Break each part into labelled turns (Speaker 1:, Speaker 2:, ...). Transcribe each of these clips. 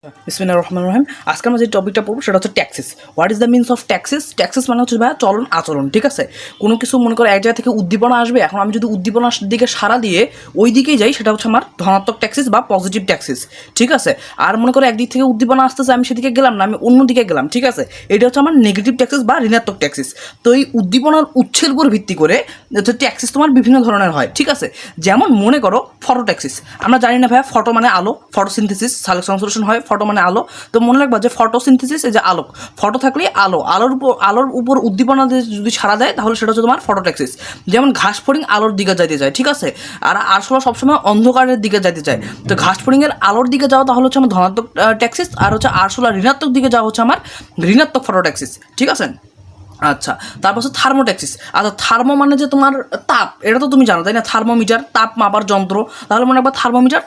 Speaker 1: বিসমিল্লাহির রহমানির রহিম। আজকে আমরা যে টপিকটা পড়বো সেটা হচ্ছে taxes. What is the means of taxes? Taxes মানে হচ্ছে ভাই চলন আচরণ, ঠিক আছে? কোনো কিছু মনে করো এক জায়গা থেকে উদ্দীপনা আসবে, এখন আমি যদি উদ্দীপনার দিকে সাড়া দিয়ে ওই দিকেই যাই সেটা হচ্ছে আমার ধনাত্মক ট্যাক্সেস বা পজিটিভ ট্যাক্সেস, ঠিক আছে? আর মনে করো একদিক থেকে উদ্দীপনা আসতেছে, আমি সেদিকে গেলাম না, আমি অন্য দিকে গেলাম, ঠিক আছে? এটা হচ্ছে আমার নেগেটিভ ট্যাক্সেস বা ঋণাত্মক ট্যাক্সেস। তো এই উদ্দীপনার উৎসের উপর ভিত্তি করে ট্যাক্সেস তোমার বিভিন্ন ধরনের হয়, ঠিক আছে? যেমন মনে করো ফটো ট্যাক্সিস। আমরা জানি না ভাইয়া ফটো মানে আলো, ফটোসিনথেসিস সংশ্লেষণ হয়, ফটো মানে আলো। তো মনে রাখবা যে ফটোসিনথেসিস এই যে আলোক, ফটো থাকলে আলোর উপর উদ্দীপনা যদি সাড়া দেয় তাহলে সেটা হচ্ছে তোমার ফটোট্যাক্সিস। যেমন ঘাস ফড়িং আলোর দিকে যাইতে চায়, ঠিক আছে? আর আরশোলা সবসময় অন্ধকারের দিকে যাইতে চায়। তো ঘাস ফড়িংয়ের আলোর দিকে যাওয়া তাহলে হচ্ছে আমার ধনাত্মক ট্যাক্সিস, আর হচ্ছে আরশোলা ঋণাত্মক দিকে যাওয়া হচ্ছে আমার ঋণাত্মক ফটোট্যাক্সিস, ঠিক আছে? আচ্ছা, তারপর হচ্ছে থার্মোট্যাক্সিস। আচ্ছা, থার্মো মানে যে তোমার তাপ, এটা তো তুমি জানো তাই না? থার্মোমিটার তাপ মাপার যন্ত্র, তাহলে মনে রাখবা থার্মোমিটার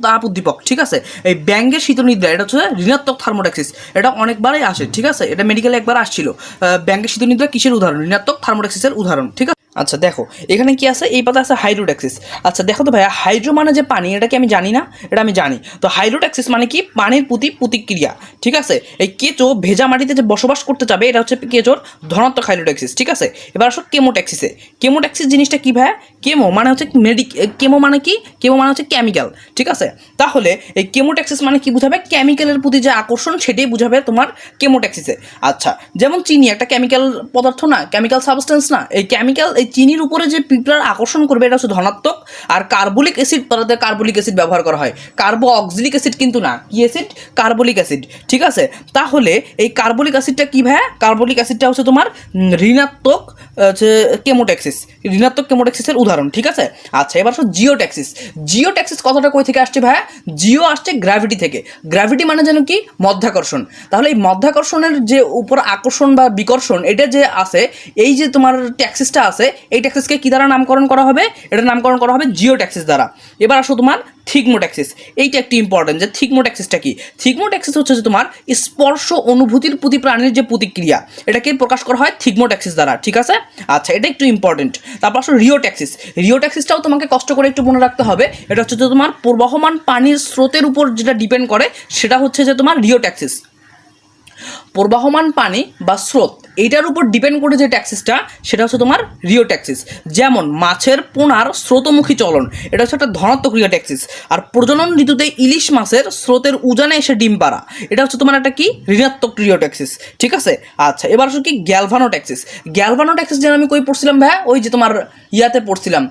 Speaker 1: তাপ উদ্দীপক, ঠিক আছে? এই ব্যাঙ্গের শীতনিদ্রা, এটা হচ্ছে ঋণাত্মক থার্মোট্যাক্সিস। এটা অনেকবারই আসে, ঠিক আছে? এটা মেডিকেলে একবার আসছিল। ব্যাঙ্গের শীতনিদ্রা কিসের উদাহরণ? ঋণাত্মক থার্মোট্যাক্সিসের উদাহরণ, ঠিক আছে? আচ্ছা দেখো এখানে কি আছে, এই পাতা আছে হাইড্রোট্যাক্সিস। আচ্ছা দেখো তো ভাইয়া, হাইড্রো মানে যে পানি, এটা কি আমি জানি না? এটা আমি জানি। তো হাইড্রোট্যাক্সিস মানে কি? পানির প্রতি প্রতিক্রিয়া, ঠিক আছে? এই কেঁচো ভেজা মাটিতে যে বসবাস করতে যাবে, এটা হচ্ছে কেঁচোর ধনাত্মক হাইড্রোট্যাক্সিস, ঠিক আছে? এবার আসো কেমোট্যাক্সিসে। কেমোট্যাক্সিস জিনিসটা কি ভাইয়া? কেমো মানে হচ্ছে কেমো মানে কি? কেমো মানে হচ্ছে কেমিক্যাল, ঠিক আছে? তাহলে এই কেমোট্যাক্সিস মানে কি বুঝাবে? কেমিক্যালের প্রতি যে আকর্ষণ সেটাই বুঝাবে তোমার কেমোট্যাক্সিসে। আচ্ছা, যেমন চিনি একটা কেমিক্যাল পদার্থ না, কেমিক্যাল সাবস্টেন্স না? এই কেমিক্যাল, এই চিনির উপরে যে পিঁপড়ার আকর্ষণ করবে এটা হচ্ছে ধনাত্মক। আর কার্বলিক অ্যাসিড, তাদের কার্বলিক অ্যাসিড ব্যবহার করা হয়, কার্বো অক্সিলিক অ্যাসিড কিন্তু না। কি অ্যাসিড? কার্বলিক অ্যাসিড, ঠিক আছে? তাহলে এই কার্বলিক অ্যাসিডটা কি ভাইয়া? কার্বলিক অ্যাসিডটা হচ্ছে তোমার ঋণাত্মক হচ্ছে কেমোট্যাক্সিস, ঋণাত্মক কেমোট্যাক্সিসের উদাহরণ, ঠিক আছে? আচ্ছা এবার হচ্ছে জিওট্যাক্সিস। জিওট্যাক্সিস কথাটা কই থেকে আসছে ভাইয়া? জিও আসছে গ্র্যাভিটি থেকে। গ্র্যাভিটি মানে যেন কি? মধ্যাকর্ষণ। তাহলে এই মধ্যাকর্ষণের যে উপর আকর্ষণ বা বিকর্ষণ, এটা যে আছে, এই যে তোমার ট্যাক্সিসটা আছে, এই ট্যাক্সিসকে কি দ্বারা নামকরণ করা হবে? এটা নামকরণ করা হবে জিওট্যাক্সিস দ্বারা। এবার আসো তোমার থিগমোট্যাক্সিস। এইটা একটি ইম্পর্টেন্ট, যে থিগমোট্যাক্সিসটা কি? থিগমোট্যাক্সিস হচ্ছে যে তোমার স্পর্শ অনুভূতির প্রতি প্রাণীর যে প্রতিক্রিয়া, এটাকে প্রকাশ করা হয় থিগমোট্যাক্সিস দ্বারা, ঠিক আছে? আচ্ছা এটা একটু ইম্পর্টেন্ট। তারপর আসো রিওট্যাক্সিস। রিওট্যাক্সিসটাও তোমাকে কষ্ট করে একটু মনে রাখতে হবে। এটা হচ্ছে যে তোমার প্রবাহমান পানির স্রোতের উপর যেটা ডিপেন্ড করে সেটা হচ্ছে যে তোমার রিওট্যাক্সিস। প্রবাহমান পানি বা স্রোত, এইটার উপর ডিপেন্ড করে যে ট্যাক্সিসটা সেটা হচ্ছে তোমার রিওট্যাক্সিস। যেমন মাছের পোনার স্রোতমুখী চলন, এটা হচ্ছে একটা ধনাত্মক রিওট্যাক্সিস। আর প্রজনন ঋতুতে ইলিশ মাছের স্রোতের উজানে এসে ডিম পাড়া, এটা হচ্ছে তোমার একটা কি? ঋণাত্মক রিওট্যাক্সিস, ঠিক আছে? আচ্ছা এবার হচ্ছে কি? গ্যালভানোট্যাক্সিস। গ্যালভানোট্যাক্সিস যেন আমি কই পড়ছিলাম ভাইয়া? ওই যে তোমার ইয়াতে পড়ছিলাম,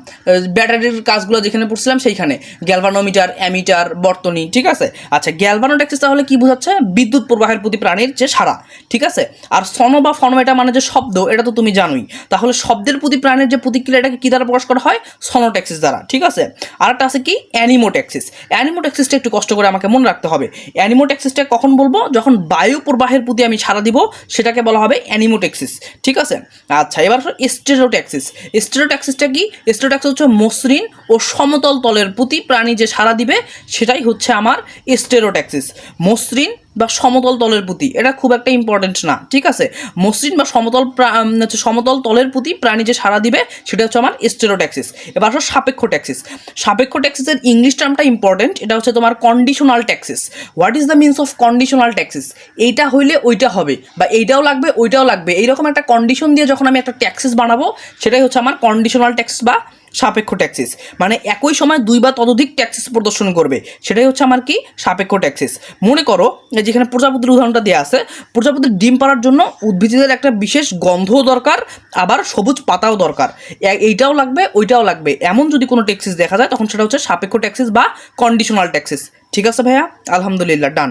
Speaker 1: ব্যাটারির কাজগুলো যেখানে পড়ছিলাম সেইখানে, গ্যালভানোমিটার, অ্যামিটার, বর্তনী, ঠিক আছে? আচ্ছা গ্যালভানোট্যাক্সিস তাহলে কি বোঝাচ্ছে? বিদ্যুৎ প্রবাহের প্রতি প্রাণীর যে সাড়া, ঠিক আছে? আর সনো বা ফনো, এটা মানে যে শব্দ, এটা তো তুমি জানোই। তাহলে শব্দের প্রতি প্রাণীর যে প্রতিক্রিয়া, এটাকে কি দ্বারা প্রকাশ করা হয়? সনোট্যাক্সিস দ্বারা, ঠিক আছে? আর একটা আছে কি? অ্যানিমোট্যাক্সিস। অ্যানিমোট্যাক্সিসটা একটু কষ্ট করে আমাকে মনে রাখতে হবে। অ্যানিমোট্যাক্সিসটা কখন বলবো? যখন বায়ু প্রবাহের প্রতি আমি সাড়া দিব, সেটাকে বলা হবে অ্যানিমোট্যাক্সিস, ঠিক আছে? আচ্ছা এবার স্টেরোট্যাক্সিস। স্টেরোট্যাক্সিসটা কি? স্টেরোট্যাক্সিস হচ্ছে মসৃণ ও সমতল তলের প্রতি প্রাণী যে সাড়া দিবে সেটাই হচ্ছে আমার স্টেরোট্যাক্সিস। মসৃণ বা সমতল তলের প্রতি, এটা খুব একটা ইম্পর্টেন্ট না, ঠিক আছে? মসৃণ বা সমতল তলের প্রতি প্রাণী যে সাড়া দিবে সেটা হচ্ছে আমার স্টেরোট্যাক্সিস। এবার আসো সাপেক্ষ ট্যাক্সিস। সাপেক্ষ ট্যাক্সিসের ইংলিশ টার্মটা ইম্পর্টেন্ট, এটা হচ্ছে তোমার conditional taxis. What is the means of conditional taxis? এইটা হইলে ওইটা হবে, বা এইটাও লাগবে ওইটাও লাগবে, এইরকম একটা কন্ডিশন দিয়ে যখন আমি একটা ট্যাক্সিস বানাবো সেটাই হচ্ছে আমার কন্ডিশনাল ট্যাক্সিস বা সাপেক্ষ ট্যাক্সিস। মানে একই সময় দুই বা ততোধিক ট্যাক্সিস প্রদর্শন করবে, সেটাই হচ্ছে আমার কি? সাপেক্ষ ট্যাক্সিস। মনে করো যেখানে প্রজাপতির উদাহরণটা দেওয়া আছে, প্রজাপতির ডিম পাড়ার জন্য উদ্ভিদের একটা বিশেষ গন্ধও দরকার, আবার সবুজ পাতাও দরকার, এইটাও লাগবে ওইটাও লাগবে, এমন যদি কোনো ট্যাক্সিস দেখা যায় তখন সেটা হচ্ছে সাপেক্ষ ট্যাক্সিস বা কন্ডিশনাল ট্যাক্সিস, ঠিক আছে ভাইয়া? আলহামদুলিল্লাহ, ডান।